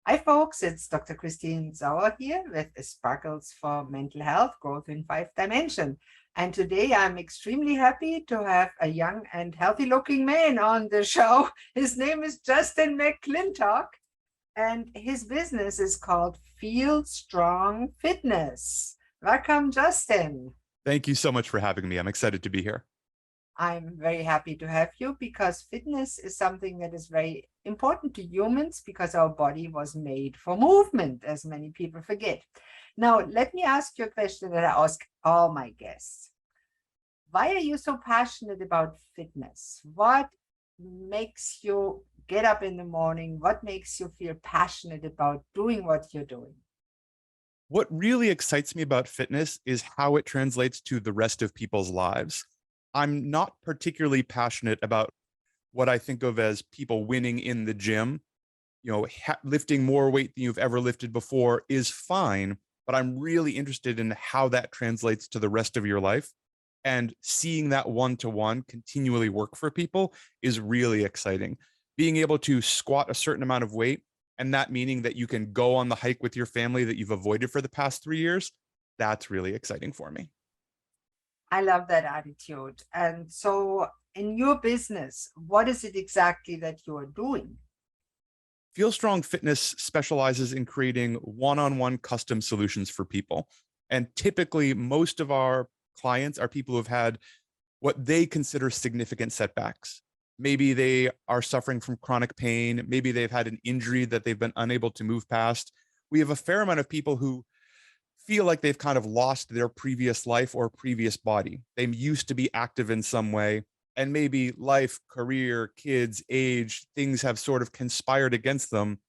Hi, folks. It's Dr. Christine Sauer here with Sparkles for Mental Health Growth in 5 Dimension. And today I'm extremely happy to have a young and healthy looking man on the show. His name is Justin McClintock, and his business is called Feel Strong Fitness. Welcome, Justin. Thank you so much for having me. I'm excited to be here. I'm very happy to have you because fitness is something that is very important to humans because our body was made for movement, as many people forget. Now, let me ask you a question that I ask all my guests. Why are you so passionate about fitness? What makes you get up in the morning? What makes you feel passionate about doing what you're doing? What really excites me about fitness is how it translates to the rest of people's lives. I'm not particularly passionate about what I think of as people winning in the gym. Lifting more weight than you've ever lifted before is fine, but I'm really interested in how that translates to the rest of your life. And seeing that one-to-one continually work for people is really exciting. Being able to squat a certain amount of weight, and that meaning that you can go on the hike with your family that you've avoided for the past 3 years, that's really exciting for me. I love that attitude. And so, in your business, what is it exactly that you are doing? Feel Strong Fitness specializes in creating one-on-one custom solutions for people. And typically, most of our clients are people who have had what they consider significant setbacks. Maybe they are suffering from chronic pain. Maybe they've had an injury that they've been unable to move past. We have a fair amount of people who feel like they've kind of lost their previous life or previous body. They used to be active in some way, and maybe life, career, kids, age, things have sort of conspired against them,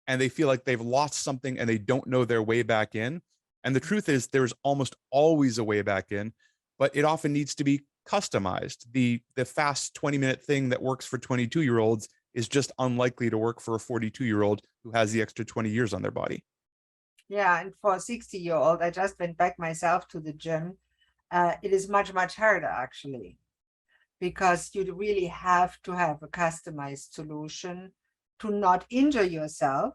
and they feel like they've lost something and they don't know their way back in. And the truth is, there's almost always a way back in, but it often needs to be customized. The fast 20-minute thing that works for 22-year-olds is just unlikely to work for a 42-year-old who has the extra 20 years on their body. Yeah, and for a 60-year-old, I just went back myself to the gym. It is much, much harder actually, because you really have to have a customized solution to not injure yourself,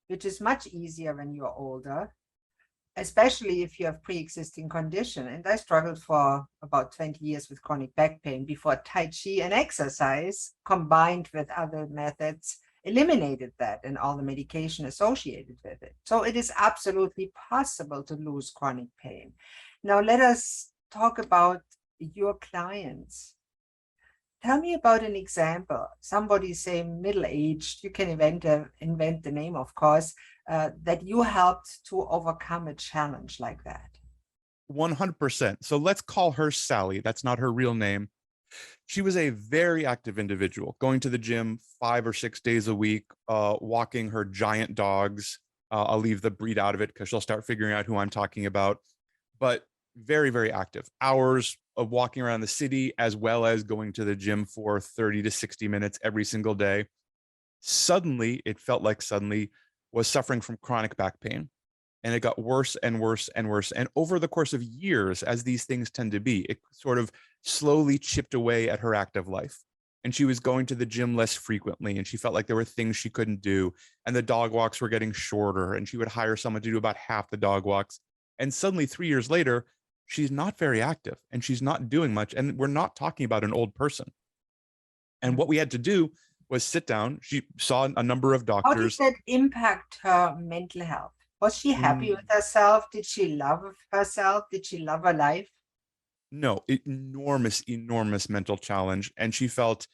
which is much easier when you're older, especially if you have pre-existing condition. And I struggled for about 20 years with chronic back pain before Tai Chi and exercise combined with other methods eliminated that and all the medication associated with it. So it is absolutely possible to lose chronic pain. Now let us talk about your clients. Tell me about an example. Somebody say middle-aged, you can invent the name, of course, that you helped to overcome a challenge like that. 100%. So let's call her Sally. That's not her real name. She was a very active individual, going to the gym 5 or 6 days a week, walking her giant dogs. I'll leave the breed out of it because she'll start figuring out who I'm talking about. But very, very active. Hours of walking around the city, as well as going to the gym for 30 to 60 minutes every single day. Suddenly, it felt like suddenly was suffering from chronic back pain. And it got worse and worse and worse. And over the course of years, as these things tend to be, it sort of slowly chipped away at her active life. And she was going to the gym less frequently. And she felt like there were things she couldn't do. And the dog walks were getting shorter. And she would hire someone to do about half the dog walks. And suddenly, 3 years later, she's not very active and she's not doing much. And we're not talking about an old person. And what we had to do was sit down. She saw a number of How did doctors. that impact her mental health? Was she happy with herself? Did she love herself? Did she love her life? No, enormous, enormous mental challenge. And she felt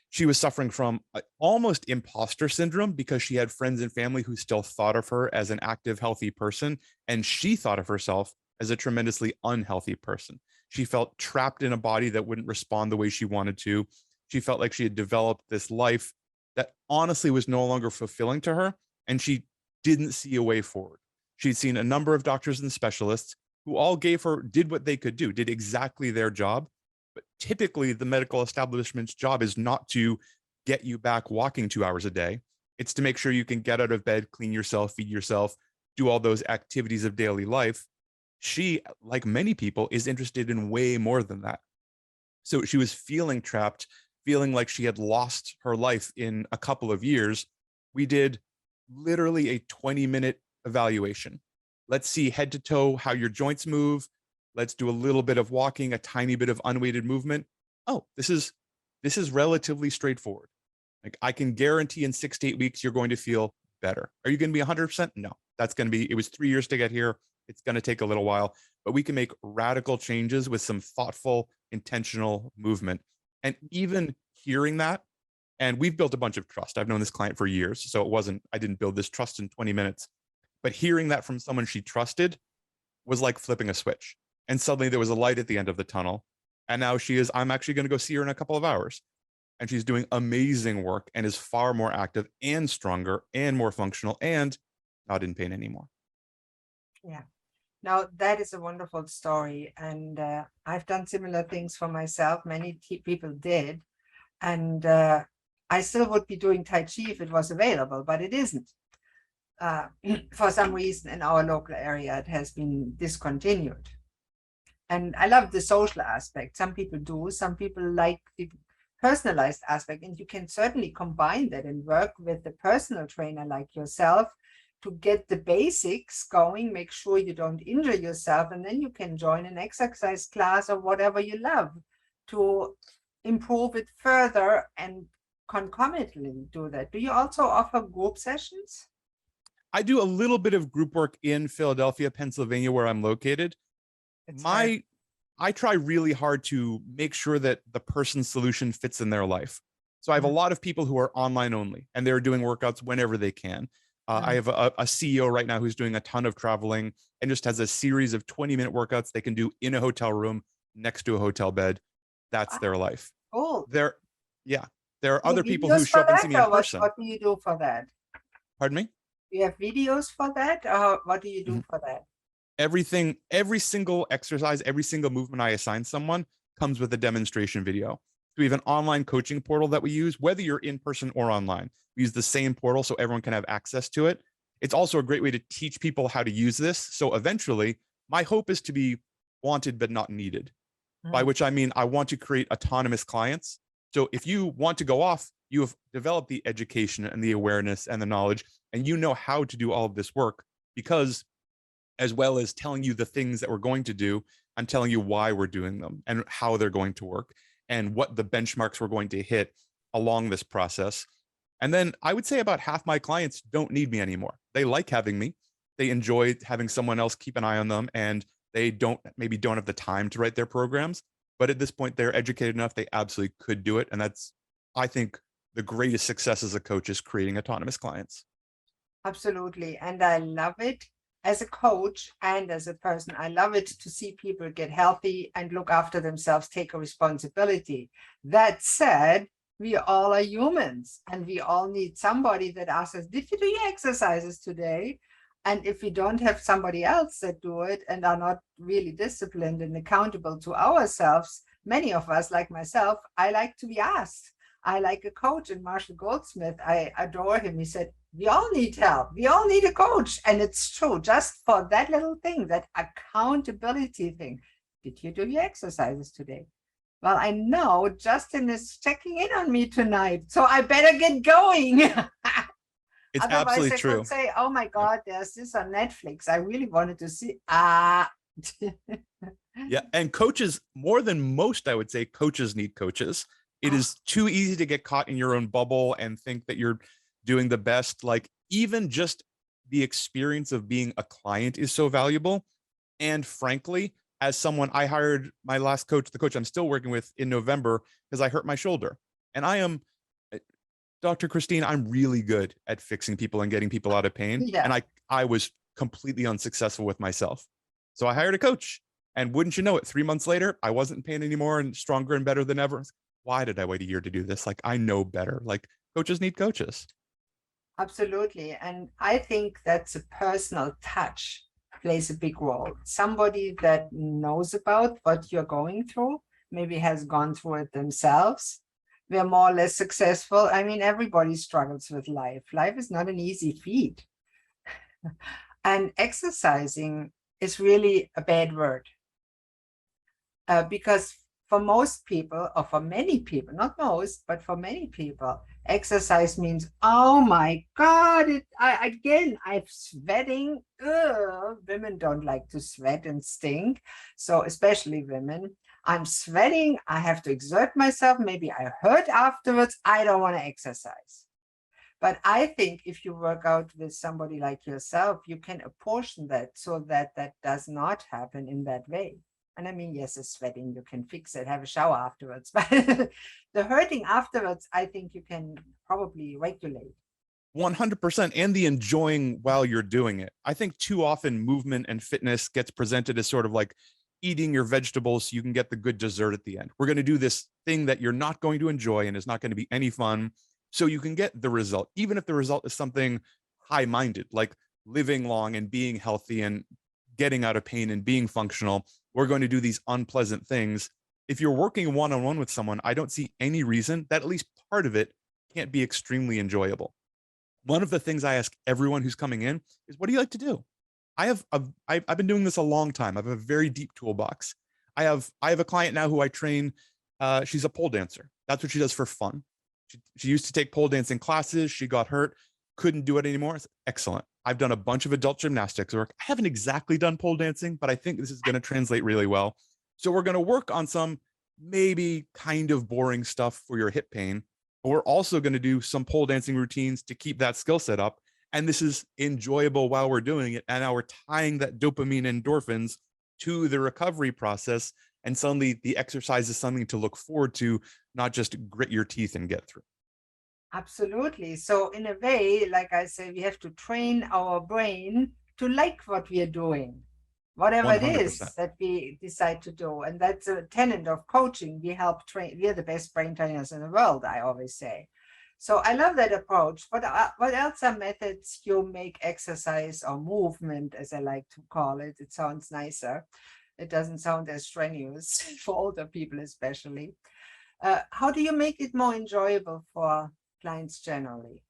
she was suffering from almost imposter syndrome because she had friends and family who still thought of her as an active, healthy person. And she thought of herself as a tremendously unhealthy person. She felt trapped in a body that wouldn't respond the way she wanted to. She felt like she had developed this life that honestly was no longer fulfilling to her. And she didn't see a way forward. She'd seen a number of doctors and specialists who all did what they could do, did exactly their job. But typically, the medical establishment's job is not to get you back walking 2 hours a day. It's to make sure you can get out of bed, clean yourself, feed yourself, do all those activities of daily life. She, like many people, is interested in way more than that. So she was feeling trapped, feeling like she had lost her life in a couple of years. We did literally a 20-minute evaluation. Let's see head to toe how your joints move. Let's do a little bit of walking, a tiny bit of unweighted movement. Oh, this is relatively straightforward. Like, I can guarantee in 6 to 8 weeks, you're going to feel better. Are you going to be 100%? No, that's going to be, it was 3 years to get here. It's going to take a little while, but we can make radical changes with some thoughtful, intentional movement. And even hearing that, and we've built a bunch of trust. I've known this client for years. So I didn't build this trust in 20 minutes, but hearing that from someone she trusted was like flipping a switch. And suddenly there was a light at the end of the tunnel. And now I'm actually going to go see her in a couple of hours. And she's doing amazing work and is far more active and stronger and more functional and not in pain anymore. Yeah. Now, that is a wonderful story. And I've done similar things for myself. Many people did. And I still would be doing Tai Chi if it was available, but it isn't. For some reason in our local area, it has been discontinued. And I love the social aspect. Some people do, some people like the personalized aspect, and you can certainly combine that and work with a personal trainer like yourself to get the basics going, make sure you don't injure yourself, and then you can join an exercise class or whatever you love to improve it further and concomitantly do that. Do you also offer group sessions? I do a little bit of group work in Philadelphia, Pennsylvania, where I'm located. I try really hard to make sure that the person's solution fits in their life. So I have a lot of people who are online only, and they're doing workouts whenever they can. I have a CEO right now who's doing a ton of traveling and just has a series of 20-minute workouts they can do in a hotel room next to a hotel bed. That's their life. Oh, There are other people who show up and see me in person. What do you do for that? Pardon me? Do you have videos for that? Or what do you do for that? Everything, every single exercise, every single movement I assign someone comes with a demonstration video. So we have an online coaching portal that we use, whether you're in person or online. We use the same portal so everyone can have access to it. It's also a great way to teach people how to use this. So eventually, my hope is to be wanted but not needed, by which I mean I want to create autonomous clients. So if you want to go off, you have developed the education and the awareness and the knowledge, and you know how to do all of this work, because as well as telling you the things that we're going to do, I'm telling you why we're doing them and how they're going to work and what the benchmarks we're going to hit along this process. And then I would say about half my clients don't need me anymore. They like having me. They enjoy having someone else keep an eye on them, and they maybe don't have the time to write their programs. But at this point, they're educated enough, they absolutely could do it. And that's, I think, the greatest success as a coach is creating autonomous clients. Absolutely. And I love it as a coach and as a person. I love it to see people get healthy and look after themselves, take a responsibility. That said, we all are humans, and we all need somebody that asks us, did you do your exercises today? And if we don't have somebody else that do it and are not really disciplined and accountable to ourselves, many of us, like myself, I like to be asked. I like a coach, and Marshall Goldsmith, I adore him. He said, we all need help. We all need a coach. And it's true, just for that little thing, that accountability thing. Did you do your exercises today? Well, I know Justin is checking in on me tonight, so I better get going. It's Otherwise, absolutely I true. could say, oh my God, there's this on Netflix. I really wanted to see. Yeah. And coaches, more than most, I would say, coaches need coaches. It is too easy to get caught in your own bubble and think that you're doing the best. Like, even just the experience of being a client is so valuable. And frankly, as someone, I hired my last coach, the coach I'm still working with, in November, because I hurt my shoulder. And I am, Dr. Christine, I'm really good at fixing people and getting people out of pain. Yeah. And I was completely unsuccessful with myself. So I hired a coach. And wouldn't you know it, 3 months later, I wasn't in pain anymore and stronger and better than ever. Why did I wait a year to do this? Like, I know better. Like, coaches need coaches. Absolutely. And I think that's a personal touch plays a big role. Somebody that knows about what you're going through, maybe has gone through it themselves. We're more or less successful. I mean, everybody struggles with life. Life is not an easy feat. And exercising is really a bad word. Because for most people, or for many people, not most, but for many people, exercise means, oh my God, I'm sweating. Ugh. Women don't like to sweat and stink. So especially women, I'm sweating. I have to exert myself. Maybe I hurt afterwards. I don't want to exercise. But I think if you work out with somebody like yourself, you can apportion that so that that does not happen in that way. And I mean, yes, the sweating, you can fix it, have a shower afterwards. But the hurting afterwards, I think you can probably regulate. 100%. And the enjoying while you're doing it. I think too often movement and fitness gets presented as sort of like eating your vegetables so you can get the good dessert at the end. We're going to do this thing that you're not going to enjoy and is not going to be any fun, so you can get the result, even if the result is something high-minded, like living long and being healthy and getting out of pain and being functional. We're going to do these unpleasant things. If you're working one-on-one with someone, I don't see any reason that at least part of it can't be extremely enjoyable. One of the things I ask everyone who's coming in is, what do you like to do? I've been doing this a long time. I have a very deep toolbox. I have a client now who I train. She's a pole dancer. That's what she does for fun. She used to take pole dancing classes. She got hurt, couldn't do it anymore. It's excellent. I've done a bunch of adult gymnastics work. I haven't exactly done pole dancing, but I think this is going to translate really well. So we're going to work on some maybe kind of boring stuff for your hip pain, but we're also going to do some pole dancing routines to keep that skill set up. And this is enjoyable while we're doing it. And now we're tying that dopamine and endorphins to the recovery process. And suddenly the exercise is something to look forward to, not just grit your teeth and get through. Absolutely. So in a way, like I say, we have to train our brain to like what we are doing, whatever it 100%. is that we decide to do. And that's a tenet of coaching. We help train, we are the best brain trainers in the world, I always say. So I love that approach. What else are methods you make exercise or movement, as I like to call it? It sounds nicer. It doesn't sound as strenuous for older people, especially. How do you make it more enjoyable for clients generally?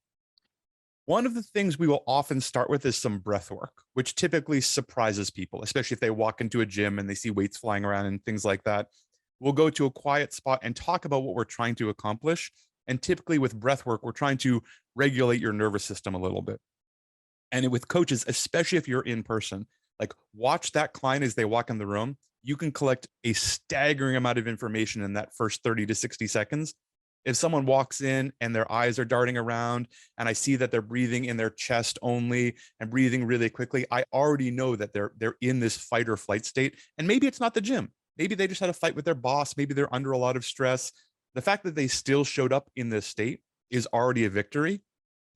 One of the things we will often start with is some breath work, which typically surprises people, especially if they walk into a gym and they see weights flying around and things like that. We'll go to a quiet spot and talk about what we're trying to accomplish. And typically with breath work, we're trying to regulate your nervous system a little bit. And with coaches, especially if you're in person, like watch that client as they walk in the room. You can collect a staggering amount of information in that first 30 to 60 seconds. If someone walks in and their eyes are darting around and I see that they're breathing in their chest only and breathing really quickly, I already know that they're in this fight or flight state. And maybe it's not the gym. Maybe they just had a fight with their boss. Maybe they're under a lot of stress. The fact that they still showed up in this state is already a victory.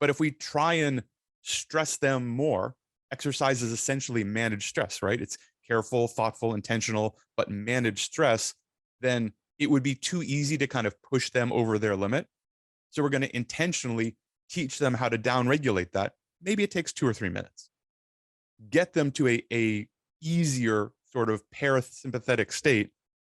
But if we try and stress them more, exercise is essentially managed stress, right? It's careful, thoughtful, intentional, but managed stress. Then it would be too easy to kind of push them over their limit. So we're going to intentionally teach them how to downregulate that. Maybe it takes 2 or 3 minutes. Get them to a easier sort of parasympathetic state,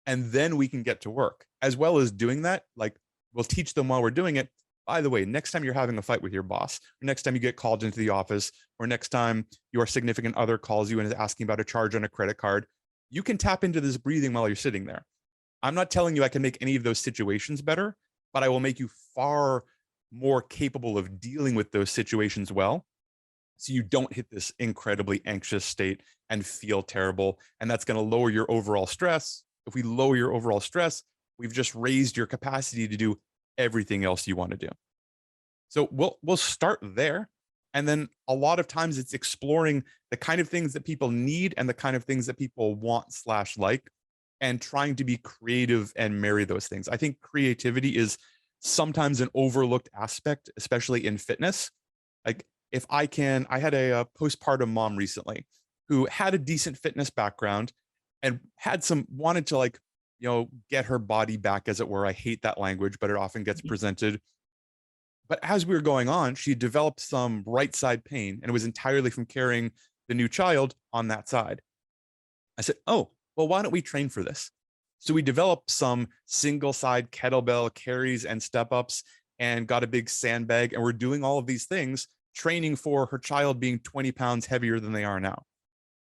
and then we can get to work. As well as doing that, like we'll teach them while we're doing it. By the way, next time you're having a fight with your boss, or next time you get called into the office, or next time your significant other calls you and is asking about a charge on a credit card, you can tap into this breathing while you're sitting there. I'm not telling you I can make any of those situations better, but I will make you far more capable of dealing with those situations well. So you don't hit this incredibly anxious state and feel terrible. And that's going to lower your overall stress. If we lower your overall stress, we've just raised your capacity to do everything else you want to do. So we'll start there. And then a lot of times it's exploring the kind of things that people need and the kind of things that people want / like, and trying to be creative and marry those things. I think creativity is sometimes an overlooked aspect, especially in fitness. Like I had a postpartum mom recently who had a decent fitness background and wanted to get her body back, as it were. I hate that language, but it often gets presented. But as we were going on, she developed some right side pain, and it was entirely from carrying the new child on that side. I said, oh, well, why don't we train for this? So we developed some single side kettlebell carries and step ups and got a big sandbag. And we're doing all of these things, training for her child being 20 pounds heavier than they are now.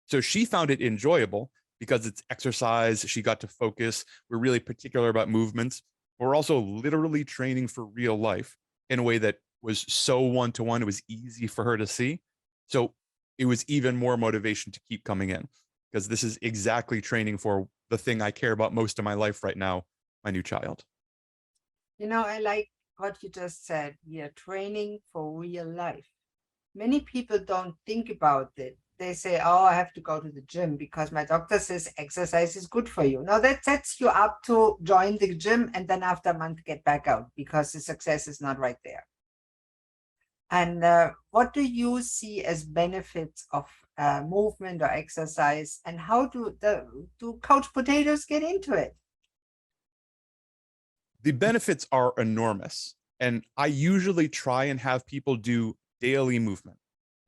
So she found it enjoyable. because it's exercise. She got to focus. We're really particular about movements. We're also literally training for real life in a way that was so one-to-one. It was easy for her to see. So it was even more motivation to keep coming in, because this is exactly training for the thing I care about most in my life right now, my new child. I like what you just said. We are training for real life. Many people don't think about it. They say, oh, I have to go to the gym because my doctor says exercise is good for you. Now that sets you up to join the gym and then after a month get back out because the success is not right there. And what do you see as benefits of movement or exercise, and how do couch potatoes get into it? The benefits are enormous. And I usually try and have people do daily movement.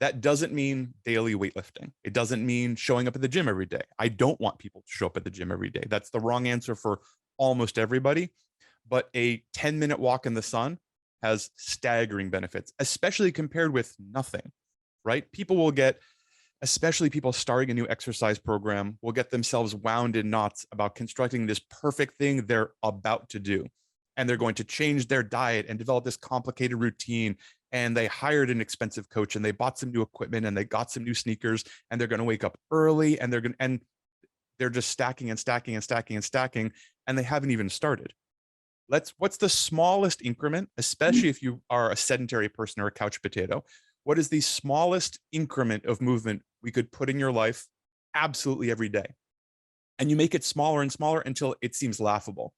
That doesn't mean daily weightlifting. It doesn't mean showing up at the gym every day. I don't want people to show up at the gym every day. That's the wrong answer for almost everybody. But a 10-minute walk in the sun has staggering benefits, especially compared with nothing, right? People will get, especially people starting a new exercise program, will get themselves wound in knots about constructing this perfect thing they're about to do. And they're going to change their diet and develop this complicated routine. And they hired an expensive coach and they bought some new equipment and they got some new sneakers and they're going to wake up early and they're just stacking and stacking and stacking and stacking. And they haven't even started. What's the smallest increment, especially if you are a sedentary person or a couch potato? What is the smallest increment of movement we could put in your life absolutely every day? And you make it smaller and smaller until it seems laughable.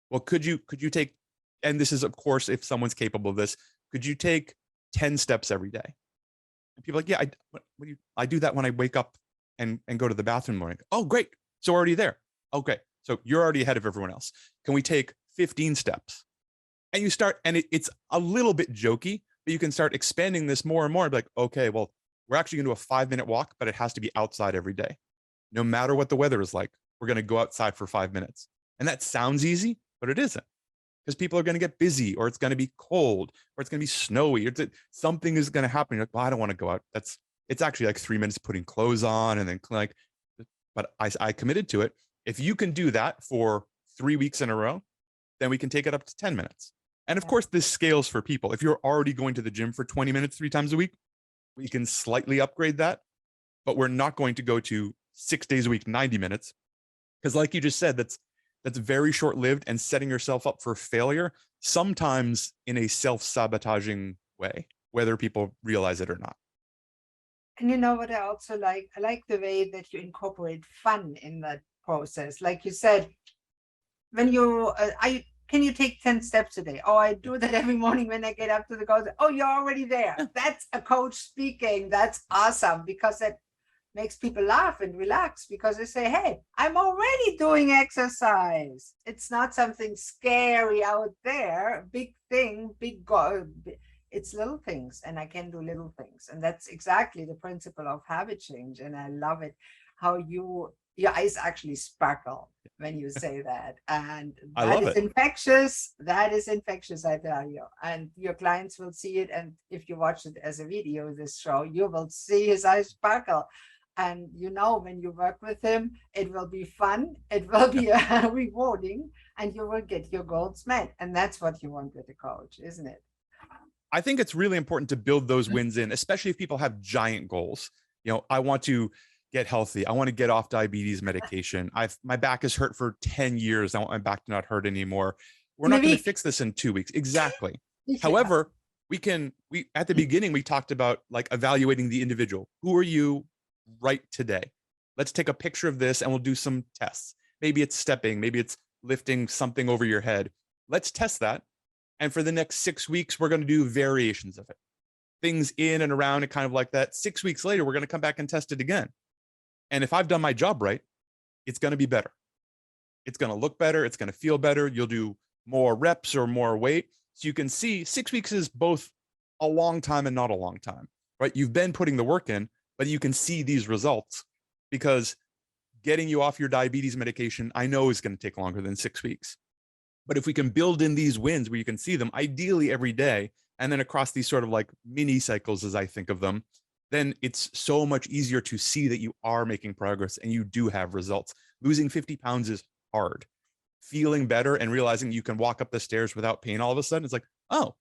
Well, could you take, and this is, of course, if someone's capable of this, could you take 10 steps every day? And people are like, yeah, I do that when I wake up and go to the bathroom in the morning. Oh, great. So already there. Okay. So you're already ahead of everyone else. Can we take 15 steps? And you start, and it's a little bit jokey, but you can start expanding this more and more and be like, okay, well, we're actually going to do a 5-minute walk, but it has to be outside every day. No matter what the weather is like, we're going to go outside for 5 minutes. And that sounds easy, but it isn't, because people are going to get busy, or it's going to be cold, or it's going to be snowy, or something is going to happen. You're like, well, I don't want to go out. It's actually like 3 minutes putting clothes on and then like, but I committed to it. If you can do that for 3 weeks in a row, then we can take it up to 10 minutes. And of course, this scales for people. If you're already going to the gym for 20 minutes 3 times a week, we can slightly upgrade that, but we're not going to go to 6 days a week, 90 minutes. Because like you just said, that's very short-lived and setting yourself up for failure, sometimes in a self-sabotaging way, whether people realize it or not. And you know what I also like? I like the way that you incorporate fun in that process. Like you said, when can you take 10 steps a day? Oh, I do that every morning when I get up to the goal. Oh, you're already there. That's a coach speaking. That's awesome, because that makes people laugh and relax, because they say, hey, I'm already doing exercise. It's not something scary out there, big thing, big goal. It's little things, and I can do little things. And that's exactly the principle of habit change. And I love it how your eyes actually sparkle when you say that. And that is infectious. That is infectious, I tell you. And your clients will see it. And if you watch it as a video, this show, you will see his eyes sparkle. And when you work with him, it will be fun, it will be rewarding, and you will get your goals met. And that's what you want with a coach, isn't it? I think it's really important to build those wins in, especially if people have giant goals. I want to get healthy. I want to get off diabetes medication. My back is hurt for 10 years. I want my back to not hurt anymore. We're not going to fix this in 2 weeks. Exactly. Yeah. However, we at the beginning, we talked about like evaluating the individual. Who are you right today? Let's take a picture of this and we'll do some tests. Maybe it's stepping, maybe it's lifting something over your head. Let's test that. And for the next 6 weeks, we're going to do variations of it. Things in and around it, kind of like that. 6 weeks later, we're going to come back and test it again. And if I've done my job right, it's going to be better. It's going to look better. It's going to feel better. You'll do more reps or more weight. So you can see 6 weeks is both a long time and not a long time, right? You've been putting the work in, but you can see these results, because getting you off your diabetes medication, I know, is going to take longer than 6 weeks. But if we can build in these wins where you can see them, ideally every day, and then across these sort of like mini cycles, as I think of them, then it's so much easier to see that you are making progress and you do have results. Losing 50 pounds is hard. Feeling better and realizing you can walk up the stairs without pain all of a sudden, it's like, oh,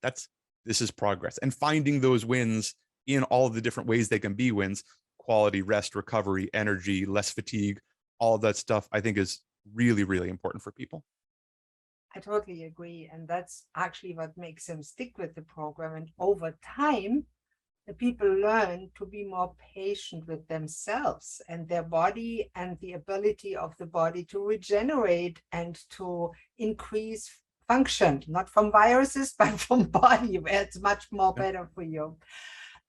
this is progress. And finding those wins in all of the different ways they can be wins, quality, rest, recovery, energy, less fatigue, all of that stuff, I think is really, really important for people. I totally agree. And that's actually what makes them stick with the program. And over time, the people learn to be more patient with themselves and their body and the ability of the body to regenerate and to increase function, not from viruses, but from body, where it's much more better for you.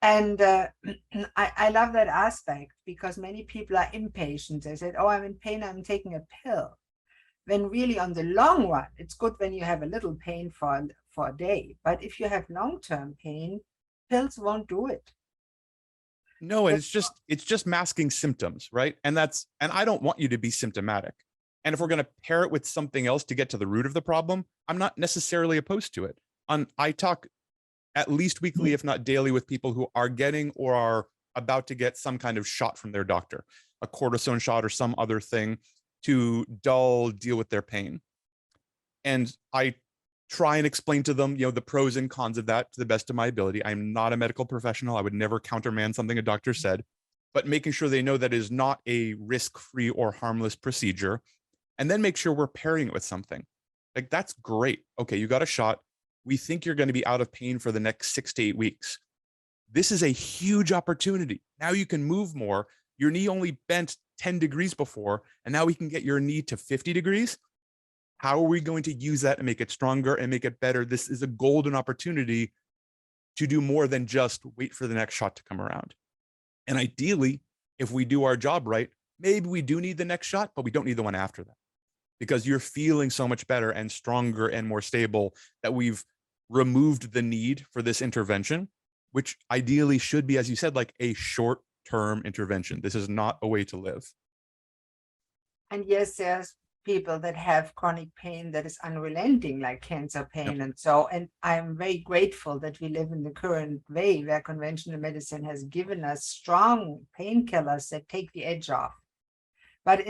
And I love that aspect, because many people are impatient. They said, oh, I'm in pain, I'm taking a pill. When really on the long run, it's good when you have a little pain for a day. But if you have long-term pain, pills won't do it. No, and it's just masking symptoms, right? And I don't want you to be symptomatic. And if we're going to pair it with something else to get to the root of the problem, I'm not necessarily opposed to it. I talk at least weekly, if not daily, with people who are getting or are about to get some kind of shot from their doctor, a cortisone shot or some other thing to deal with their pain. And I try and explain to them, the pros and cons of that to the best of my ability. I'm not a medical professional. I would never countermand something a doctor said, but making sure they know that is not a risk-free or harmless procedure. And then make sure we're pairing it with something. Like, that's great. Okay, you got a shot. We think you're going to be out of pain for the next 6 to 8 weeks. This is a huge opportunity. Now you can move more. Your knee only bent 10 degrees before, and now we can get your knee to 50 degrees. How are we going to use that and make it stronger and make it better? This is a golden opportunity to do more than just wait for the next shot to come around. And ideally, if we do our job right, maybe we do need the next shot, but we don't need the one after that, because you're feeling so much better and stronger and more stable that we've removed the need for this intervention, which ideally should be, as you said, like a short-term intervention. This is not a way to live. And yes, there's people that have chronic pain that is unrelenting, like cancer pain. And I'm very grateful that we live in the current way where conventional medicine has given us strong painkillers that take the edge off. But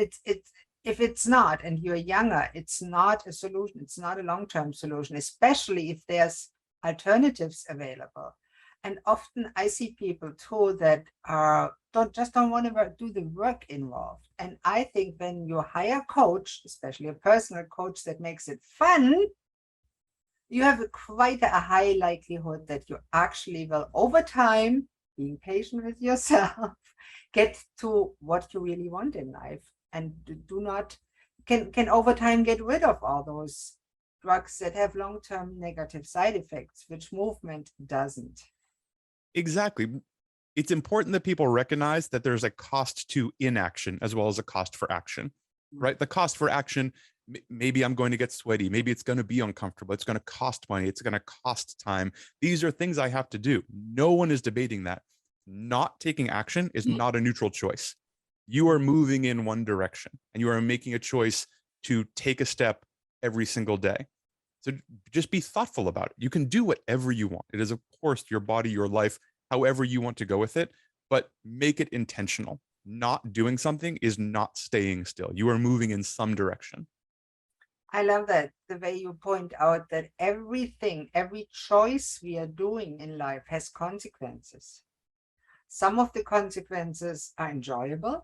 if it's not, and you're younger, it's not a solution. It's not a long-term solution, especially if there's alternatives available. And often I see people too that don't want to do the work involved. And I think when you hire a coach, especially a personal coach that makes it fun, you have quite a high likelihood that you actually will, over time, being patient with yourself, get to what you really want in life, and can over time get rid of all those drugs that have long-term negative side effects, which movement doesn't. Exactly. It's important that people recognize that there's a cost to inaction as well as a cost for action, right? The cost for action, maybe I'm going to get sweaty. Maybe it's going to be uncomfortable. It's going to cost money. It's going to cost time. These are things I have to do. No one is debating that. Not taking action is not a neutral choice. You are moving in one direction and you are making a choice to take a step every single day. So just be thoughtful about it. You can do whatever you want. It is, of course, your body, your life, however you want to go with it, but make it intentional. Not doing something is not staying still. You are moving in some direction. I love that, the way you point out that everything, every choice we are doing in life has consequences. Some of the consequences are enjoyable.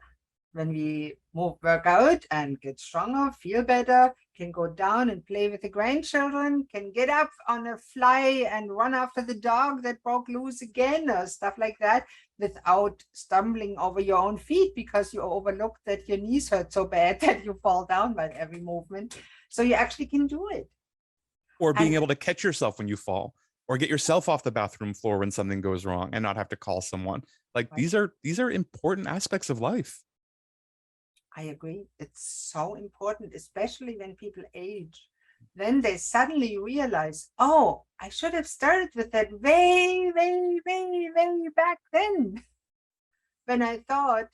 When we work out and get stronger, feel better, can go down and play with the grandchildren, can get up on a fly and run after the dog that broke loose again, or stuff like that, without stumbling over your own feet because you overlooked that your knees hurt so bad that you fall down by every movement. So you actually can do it. Or being able to catch yourself when you fall, or get yourself off the bathroom floor when something goes wrong and not have to call someone. Like, right. These are important aspects of life. I agree. It's so important, especially when people age. Then they suddenly realize, oh, I should have started with that way back then. When I thought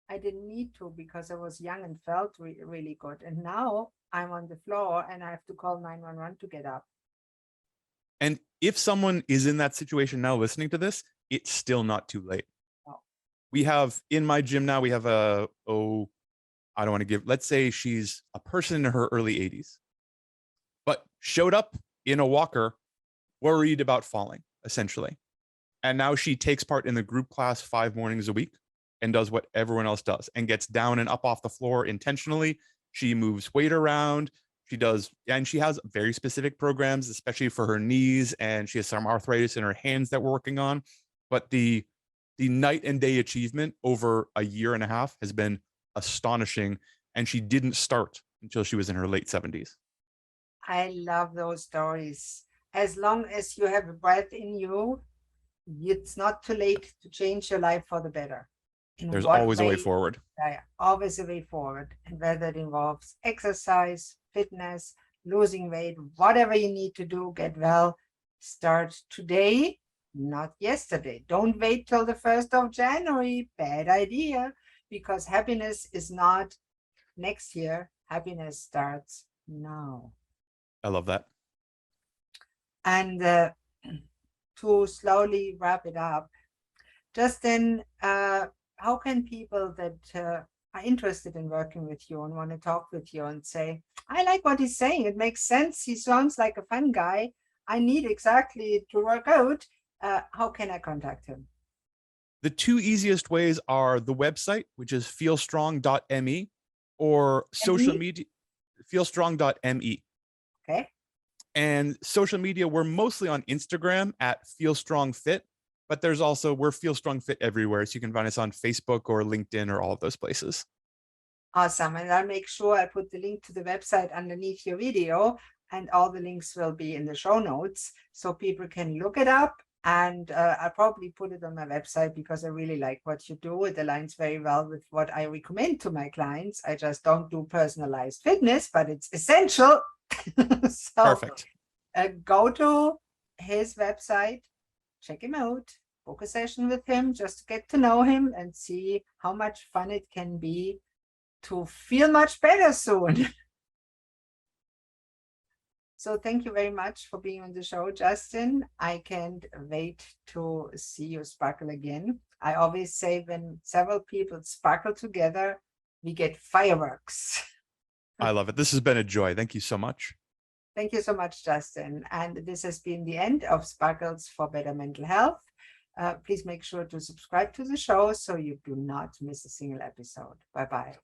I didn't need to because I was young and felt really good. And now I'm on the floor and I have to call 911 to get up. And if someone is in that situation now listening to this, it's still not too late. Oh. We have in my gym now, we have I don't want to give, let's say she's a person in her early 80s, but showed up in a walker, worried about falling, essentially. And now she takes part in the group class 5 mornings a week and does what everyone else does and gets down and up off the floor intentionally. She moves weight around. And she has very specific programs, especially for her knees, and she has some arthritis in her hands that we're working on. But the night and day achievement over a year and a half has been astonishing. And she didn't start until she was in her late 70s. I love those stories. As long as you have a breath in you, it's not too late to change your life for the better. There's always a way forward. Always a way forward. And whether it involves exercise, fitness, losing weight, whatever you need to do, get well, start today, not yesterday. Don't wait till the 1st of January. Bad idea, because happiness is not next year. Happiness starts now. I love that. And to slowly wrap it up, Justin, how can people that are interested in working with you and want to talk with you and say, I like what he's saying, it makes sense, he sounds like a fun guy, I need exactly to work out, how can I contact him? The 2 easiest ways are the website, which is feelstrong.me, or social media, feelstrong.me. Okay. And social media, we're mostly on Instagram at feelstrongfit, but we're Feel Strong Fit everywhere. So you can find us on Facebook or LinkedIn or all of those places. Awesome. And I'll make sure I put the link to the website underneath your video, and all the links will be in the show notes so people can look it up. And I'll probably put it on my website because I really like what you do. It aligns very well with what I recommend to my clients. I just don't do personalized fitness, but it's essential. So Perfect. Go to his website, check him out, book a session with him just to get to know him and see how much fun it can be to feel much better soon. So thank you very much for being on the show, Justin. I can't wait to see you sparkle again. I always say when several people sparkle together, we get fireworks. I love it. This has been a joy. Thank you so much. Thank you so much, Justin. And this has been the end of Sparkles for Better Mental Health. Please make sure to subscribe to the show so you do not miss a single episode. Bye-bye.